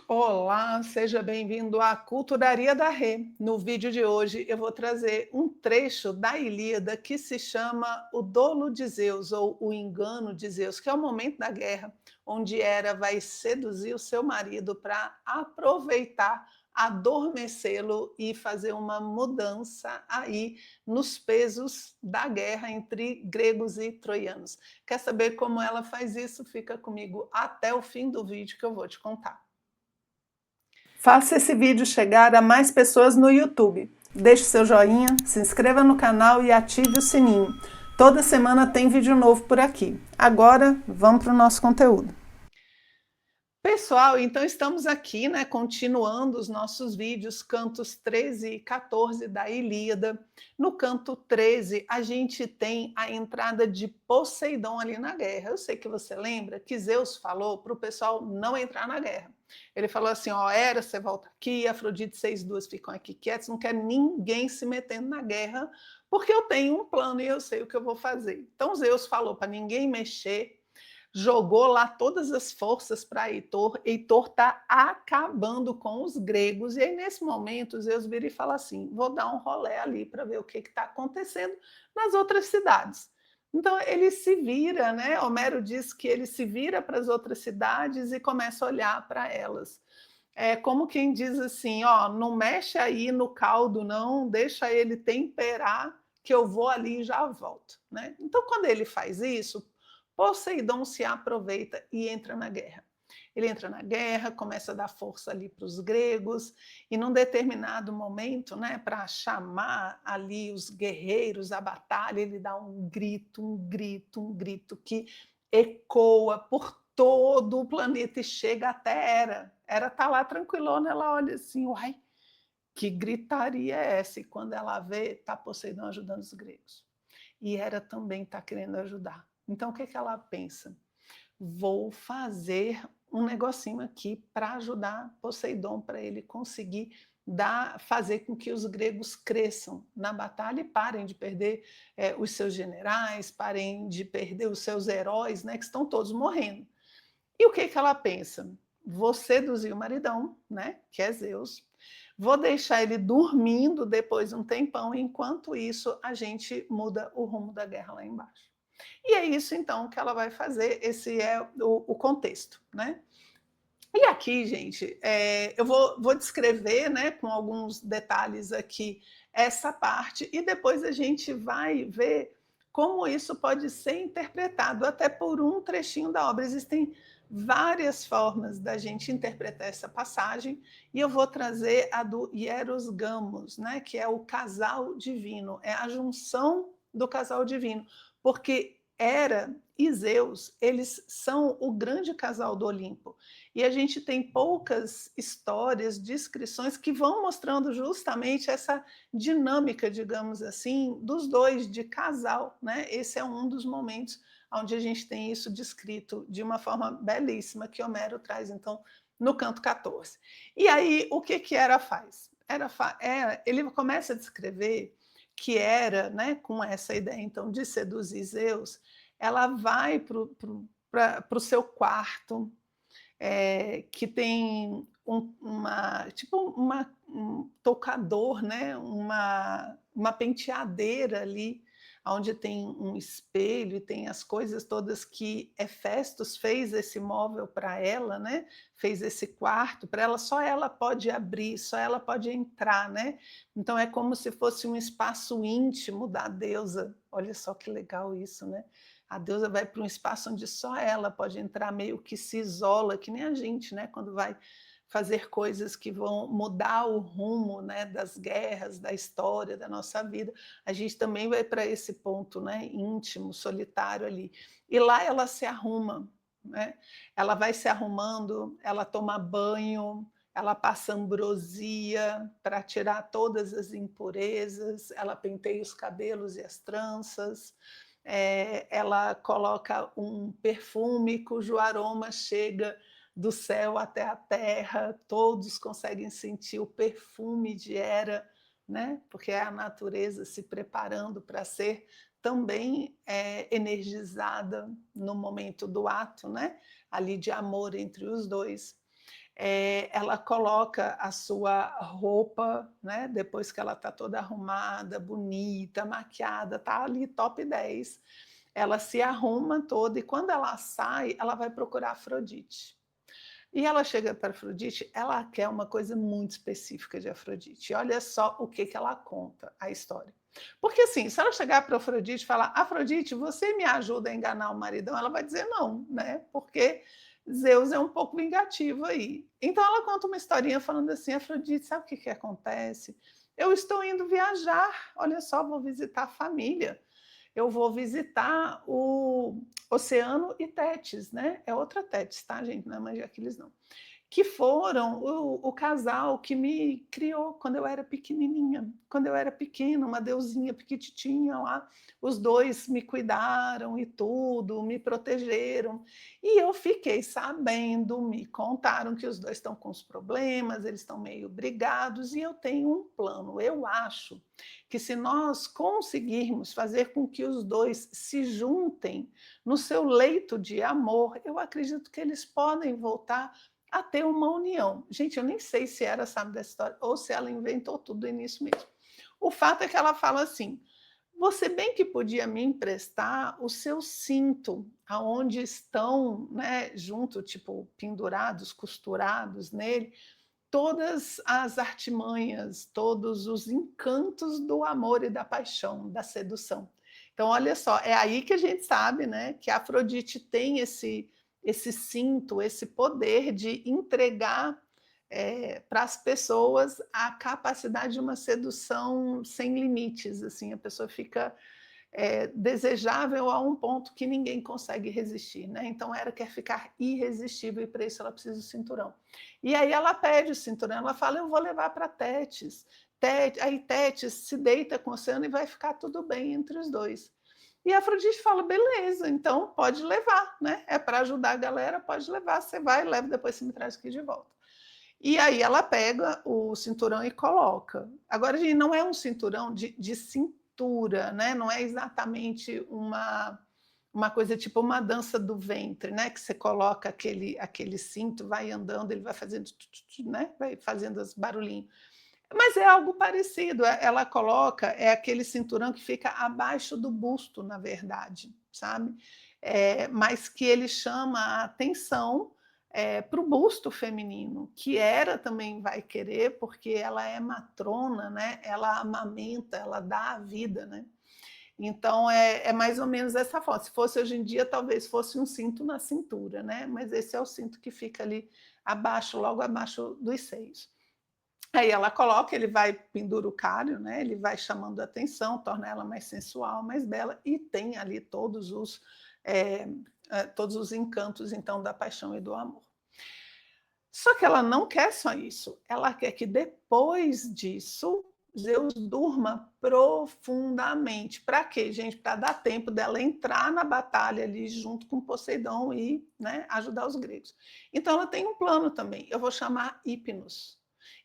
Olá, seja bem-vindo à Culturaria da Rê. No vídeo de hoje eu vou trazer um trecho da Ilíada que se chama O Dolo de Zeus, ou O Engano de Zeus, que é o momento da guerra onde Hera vai seduzir o seu marido para aproveitar, adormecê-lo e fazer uma mudança aí nos pesos da guerra entre gregos e troianos. Quer saber como ela faz isso? Fica comigo até o fim do vídeo que eu vou te contar. Faça esse vídeo chegar a mais pessoas no YouTube. Deixe seu joinha, se inscreva no canal e ative o sininho. Toda semana tem vídeo novo por aqui. Agora, vamos para o nosso conteúdo. Pessoal, então estamos aqui, né, continuando os nossos vídeos, cantos 13 e 14 da Ilíada. No canto 13, a gente tem a entrada de Poseidon ali na guerra. Eu sei que você lembra que Zeus falou para o pessoal não entrar na guerra. Ele falou assim, ó, Hera, você volta aqui, Afrodite, vocês duas ficam aqui quietos, não quero ninguém se metendo na guerra, porque eu tenho um plano e eu sei o que eu vou fazer. Então Zeus falou para ninguém mexer, jogou lá todas as forças para Heitor. Heitor está acabando com os gregos. E aí, nesse momento, Zeus vira e fala assim: vou dar um rolê ali para ver o que está acontecendo nas outras cidades. Então, ele se vira, né? Homero diz que ele se vira para as outras cidades e começa a olhar para elas. É como quem diz assim: ó, não mexe aí no caldo, não, deixa ele temperar, que eu vou ali e já volto. Né? Então, quando ele faz isso, Poseidon se aproveita e entra na guerra. Ele entra na guerra, começa a dar força ali para os gregos, e num determinado momento, né, para chamar ali os guerreiros à batalha, ele dá um grito, um grito que ecoa por todo o planeta e chega até Hera. Hera está lá tranquilona, ela olha assim, uai, que gritaria é essa? E quando ela vê, está Poseidon ajudando os gregos. E Hera também está querendo ajudar. Então, o que, que ela pensa? Vou fazer um negocinho aqui para ajudar Poseidon, para ele conseguir fazer com que os gregos cresçam na batalha e parem de perder os seus generais, parem de perder os seus heróis, né, que estão todos morrendo. E o que, que ela pensa? Vou seduzir o maridão, né, que é Zeus, vou deixar ele dormindo depois de um tempão, e enquanto isso a gente muda o rumo da guerra lá embaixo. E é isso então que ela vai fazer, esse é o contexto, né? E aqui, gente, eu vou descrever, né, com alguns detalhes aqui, essa parte, e depois a gente vai ver como isso pode ser interpretado, até por um trechinho da obra. Existem várias formas da gente interpretar essa passagem, e eu vou trazer a do Hieros Gamos, né, que é o casal divino, é a junção do casal divino, porque Hera e Zeus, eles são o grande casal do Olimpo. E a gente tem poucas histórias, descrições que vão mostrando justamente essa dinâmica, digamos assim, dos dois, de casal. Né? Esse é um dos momentos onde a gente tem isso descrito de uma forma belíssima que Homero traz, então, no canto 14. E aí, o que Hera faz? Ele começa a descrever que Hera, né, com essa ideia, então, de seduzir Zeus, ela vai para o seu quarto, que tem um tocador, né? uma penteadeira ali, onde tem um espelho e tem as coisas todas que Hefestos fez esse móvel para ela, né? Fez esse quarto para ela, só ela pode abrir, só ela pode entrar, né? Então é como se fosse um espaço íntimo da deusa. Olha só que legal isso, né? A deusa vai para um espaço onde só ela pode entrar, meio que se isola, que nem a gente, né? Quando vai fazer coisas que vão mudar o rumo, né, das guerras, da história, da nossa vida, a gente também vai para esse ponto, né, íntimo, solitário ali. E lá ela se arruma, né? Ela vai se arrumando, ela toma banho, ela passa ambrosia para tirar todas as impurezas, ela penteia os cabelos e as tranças, ela coloca um perfume cujo aroma chega do céu até a terra, todos conseguem sentir o perfume de Hera, né? Porque é a natureza se preparando para ser também energizada no momento do ato, né? Ali de amor entre os dois. ela coloca a sua roupa, né, depois que ela está toda arrumada, bonita, maquiada, está ali top 10. Ela se arruma toda e quando ela sai, ela vai procurar Afrodite. E ela chega para Afrodite, ela quer uma coisa muito específica de Afrodite. E olha só o que ela conta, a história. Porque assim, se ela chegar para Afrodite e falar, Afrodite, você me ajuda a enganar o maridão? Ela vai dizer não, né? Porque Zeus é um pouco vingativo aí. Então ela conta uma historinha falando assim, Afrodite, sabe o que acontece? Eu estou indo viajar, olha só, vou visitar a família. Eu vou visitar o Oceano e Tétis, né? É outra Tétis, tá, gente? Não é mãe de Aquiles, não. Que foram o casal que me criou quando eu era pequenininha. Quando eu era pequena, uma deusinha pequititinha lá, os dois me cuidaram e tudo, me protegeram. E eu fiquei sabendo, me contaram que os dois estão com os problemas, eles estão meio brigados, e eu tenho um plano. Eu acho que se nós conseguirmos fazer com que os dois se juntem no seu leito de amor, eu acredito que eles podem voltar a ter uma união. Gente, eu nem sei se era, sabe, dessa história, ou se ela inventou tudo do início mesmo. O fato é que ela fala assim, você bem que podia me emprestar o seu cinto, aonde estão, né, junto, tipo, pendurados, costurados nele, todas as artimanhas, todos os encantos do amor e da paixão, da sedução. Então, olha só, é aí que a gente sabe, né, que a Afrodite tem esse cinto, esse poder de entregar para as pessoas a capacidade de uma sedução sem limites. Assim, a pessoa fica desejável a um ponto que ninguém consegue resistir, né? Então ela quer ficar irresistível e para isso ela precisa do cinturão. E aí ela pede o cinturão, ela fala, eu vou levar para Tétis. Aí Tétis se deita com o Oceano e vai ficar tudo bem entre os dois. E a Afrodite fala, beleza, então pode levar, né? É para ajudar a galera, pode levar, você vai, leva, depois você me traz aqui de volta. E aí ela pega o cinturão e coloca. Agora, gente, não é um cinturão de cintura, né? Não é exatamente uma coisa tipo uma dança do ventre, né? Que você coloca aquele cinto, vai andando, ele vai fazendo, né? Vai fazendo os barulhinhos. Mas é algo parecido. Ela coloca, é aquele cinturão que fica abaixo do busto, na verdade, sabe? Mas que ele chama a atenção para o busto feminino, que Hera também vai querer, porque ela é matrona, né? Ela amamenta, ela dá a vida, né? Então é mais ou menos essa forma. Se fosse hoje em dia, talvez fosse um cinto na cintura, né? Mas esse é o cinto que fica ali abaixo, logo abaixo dos seios. Aí ela coloca, ele vai pendura o cário, né? Ele vai chamando a atenção, torna ela mais sensual, mais bela, e tem ali todos os encantos então da paixão e do amor. Só que ela não quer só isso, ela quer que depois disso Zeus durma profundamente. Para quê, gente? Para dar tempo dela entrar na batalha ali junto com Poseidon e, né, ajudar os gregos. Então ela tem um plano também. Eu vou chamar Hipnos.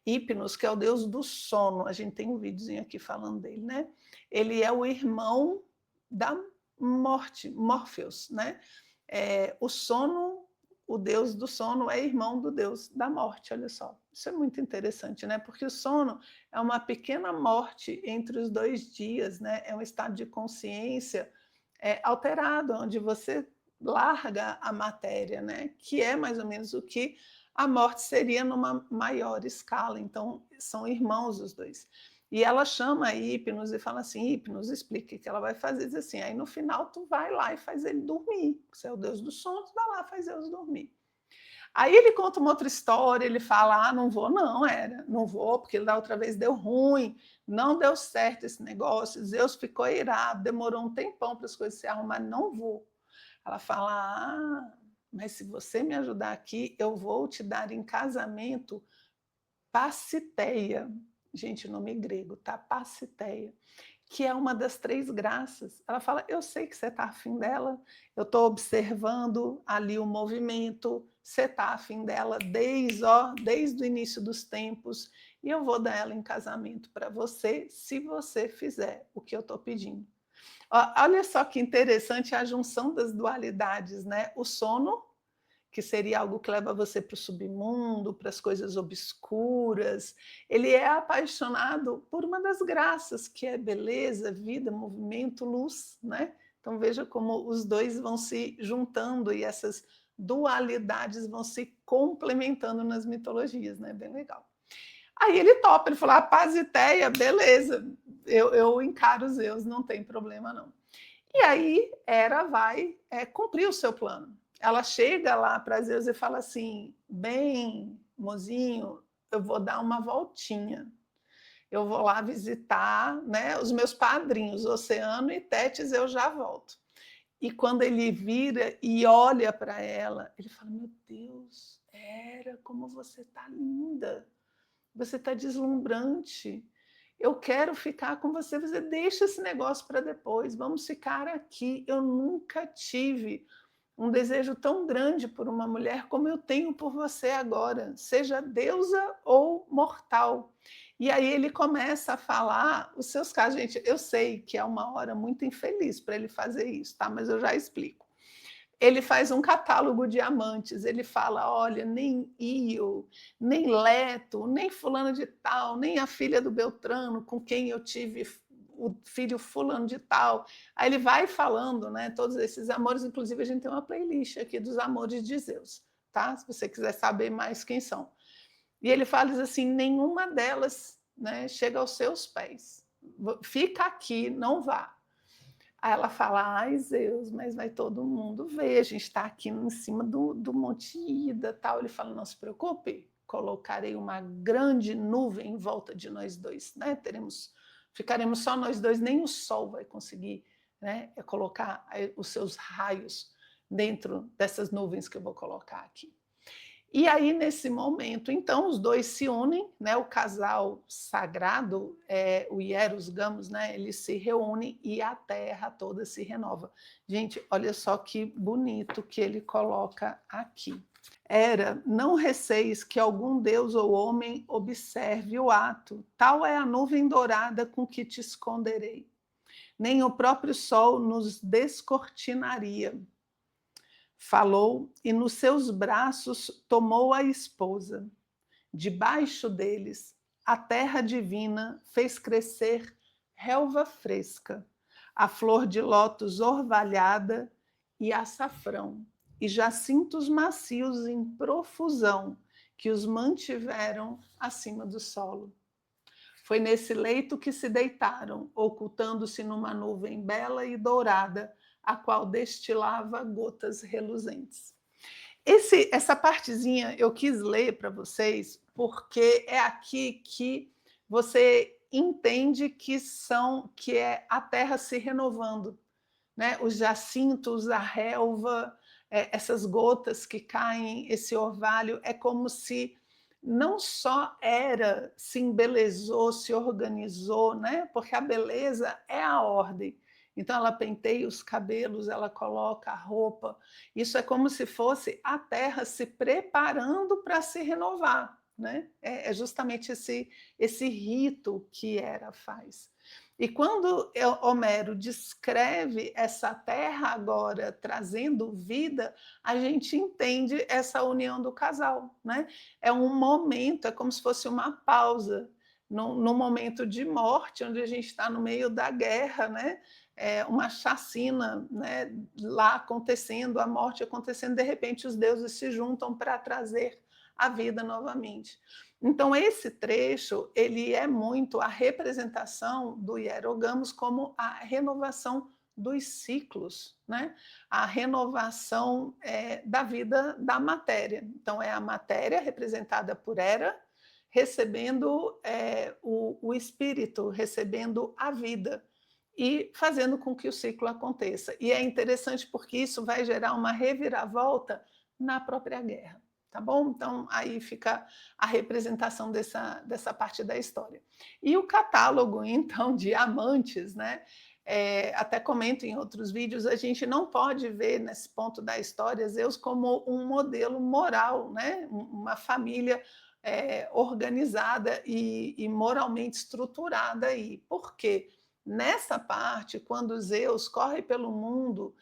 Hipnos, que é o deus do sono. A gente tem um videozinho aqui falando dele, né? Ele é o irmão da morte, Morpheus, né? O sono, o deus do sono é irmão do deus da morte, olha só. Isso é muito interessante, né? Porque o sono é uma pequena morte entre os dois dias, né? É um estado de consciência alterado, onde você larga a matéria, né? Que é mais ou menos o que a morte seria numa maior escala. Então, são irmãos os dois. E ela chama a Hipnos e fala assim, Hipnos, explica o que ela vai fazer. Diz assim, aí no final tu vai lá e faz ele dormir. Você é o deus do sono, tu vai lá e faz Zeus dormir. Aí ele conta uma outra história, ele fala, não vou não, não vou, porque da outra vez deu ruim, não deu certo esse negócio, Zeus ficou irado, demorou um tempão para as coisas se arrumar, não vou. Ela fala, mas se você me ajudar aqui, eu vou te dar em casamento Passiteia. Gente, nome grego, tá? Passiteia, que é uma das 3 graças. Ela fala, eu sei que você está afim dela, eu estou observando ali o movimento, você está afim dela desde o início dos tempos, e eu vou dar ela em casamento para você, se você fizer o que eu estou pedindo. Olha só que interessante a junção das dualidades, né? O sono que seria algo que leva você para o submundo, para as coisas obscuras. Ele é apaixonado por uma das graças, que é beleza, vida, movimento, luz, né? Então veja como os dois vão se juntando e essas dualidades vão se complementando nas mitologias, né? Bem legal. Aí ele topa, ele falou: a Pasiteia, beleza, eu encaro os Zeus, não tem problema não. E aí Hera vai cumprir o seu plano. Ela chega lá para Zeus e fala assim: bem, mozinho, eu vou dar uma voltinha. Eu vou lá visitar, né, os meus padrinhos, Oceano e Tétis, eu já volto. E quando ele vira e olha para ela, ele fala: meu Deus, Hera, como você está linda. Você está deslumbrante. Eu quero ficar com você. Você deixa esse negócio para depois. Vamos ficar aqui. Eu nunca tive um desejo tão grande por uma mulher como eu tenho por você agora, seja deusa ou mortal. E aí ele começa a falar os seus casos. Gente, eu sei que é uma hora muito infeliz para ele fazer isso, tá? Mas eu já explico. Ele faz um catálogo de amantes, ele fala: olha, nem Io, nem Leto, nem fulano de tal, nem a filha do Beltrano, com quem eu tive o filho fulano de tal. Aí ele vai falando, né, todos esses amores, inclusive a gente tem uma playlist aqui dos amores de Zeus, tá? Se você quiser saber mais quem são. E ele fala assim: nenhuma delas, né, chega aos seus pés. Fica aqui, não vá. Aí ela fala: ai, Zeus, mas vai todo mundo ver, a gente está aqui em cima do Monte Ida, tal. Ele fala: não se preocupe, colocarei uma grande nuvem em volta de nós dois, né? Ficaremos só nós dois, nem o sol vai conseguir, né, colocar os seus raios dentro dessas nuvens que eu vou colocar aqui. E aí, nesse momento, então, os dois se unem, né? O casal sagrado, o Hieros Gamos, né? Eles se reúnem e a terra toda se renova. Gente, olha só que bonito que ele coloca aqui. Hera, não receis que algum deus ou homem observe o ato, tal é a nuvem dourada com que te esconderei. Nem o próprio sol nos descortinaria. Falou e nos seus braços tomou a esposa. Debaixo deles, a terra divina fez crescer relva fresca, a flor de lótus orvalhada e açafrão, e jacintos macios em profusão que os mantiveram acima do solo. Foi nesse leito que se deitaram, ocultando-se numa nuvem bela e dourada, a qual destilava gotas reluzentes. Essa partezinha eu quis ler para vocês, porque é aqui que você entende que é a terra se renovando, né? Os jacintos, a relva, essas gotas que caem, esse orvalho, é como se não só se embelezou, se organizou, né? Porque a beleza é a ordem. Então, ela penteia os cabelos, ela coloca a roupa. Isso é como se fosse a terra se preparando para se renovar, né? É justamente esse rito que Hera faz. E quando Homero descreve essa terra agora trazendo vida, a gente entende essa união do casal, né? É um momento, é como se fosse uma pausa, num momento de morte, onde a gente está no meio da guerra, né? Uma chacina, né, lá acontecendo, a morte acontecendo, de repente os deuses se juntam para trazer a vida novamente. Então, esse trecho ele é muito a representação do Hierogamos como a renovação dos ciclos, né? A renovação da vida da matéria. Então, é a matéria representada por Hera, recebendo o espírito, recebendo a vida e fazendo com que o ciclo aconteça. E é interessante porque isso vai gerar uma reviravolta na própria guerra. Tá bom? Então, aí fica a representação dessa parte da história. E o catálogo, então, de amantes, né? Até comento em outros vídeos, a gente não pode ver nesse ponto da história Zeus como um modelo moral, né? Uma família organizada e moralmente estruturada aí. Por quê? Nessa parte, quando Zeus corre pelo mundo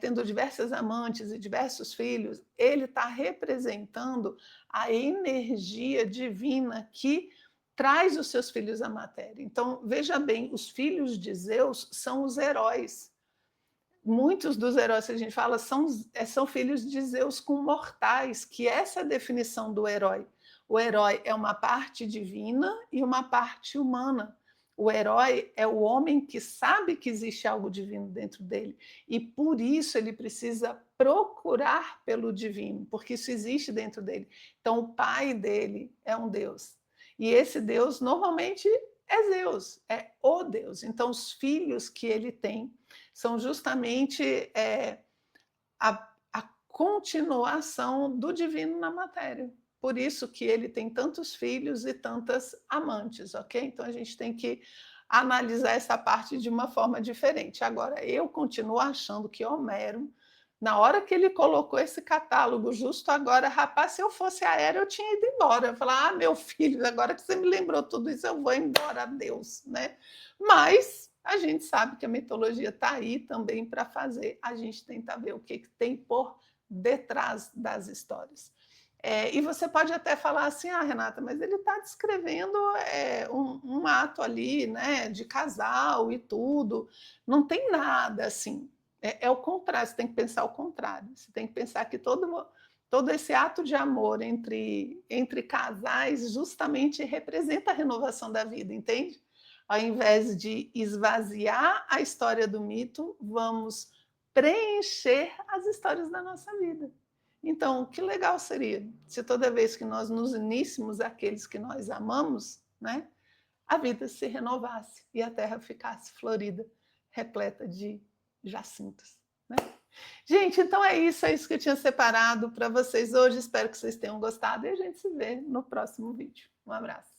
tendo diversas amantes e diversos filhos, ele está representando a energia divina que traz os seus filhos à matéria. Então, veja bem, os filhos de Zeus são os heróis. Muitos dos heróis que a gente fala são filhos de Zeus com mortais, que essa é a definição do herói. O herói é uma parte divina e uma parte humana. O herói é o homem que sabe que existe algo divino dentro dele e por isso ele precisa procurar pelo divino, porque isso existe dentro dele. Então, o pai dele é um Deus. E esse Deus normalmente é Zeus, é o Deus. Então, os filhos que ele tem são justamente a continuação do divino na matéria. Por isso que ele tem tantos filhos e tantas amantes, ok? Então a gente tem que analisar essa parte de uma forma diferente. Agora, eu continuo achando que Homero, na hora que ele colocou esse catálogo, justo agora, rapaz, se eu fosse aéreo, eu tinha ido embora. Eu falar, ah, meu filho, agora que você me lembrou tudo isso, eu vou embora, adeus, né? Mas a gente sabe que a mitologia está aí também para fazer a gente tentar ver o que tem por detrás das histórias. E você pode até falar assim, ah, Renata, mas ele está descrevendo um ato ali, né, de casal e tudo, não tem nada assim. É o contrário, você tem que pensar o contrário. Você tem que pensar que todo esse ato de amor entre casais justamente representa a renovação da vida, entende? Ao invés de esvaziar a história do mito, vamos preencher as histórias da nossa vida. Então, que legal seria se toda vez que nós nos uníssemos àqueles que nós amamos, né, a vida se renovasse e a terra ficasse florida, repleta de jacintos. Né? Gente, então é isso que eu tinha separado para vocês hoje. Espero que vocês tenham gostado e a gente se vê no próximo vídeo. Um abraço.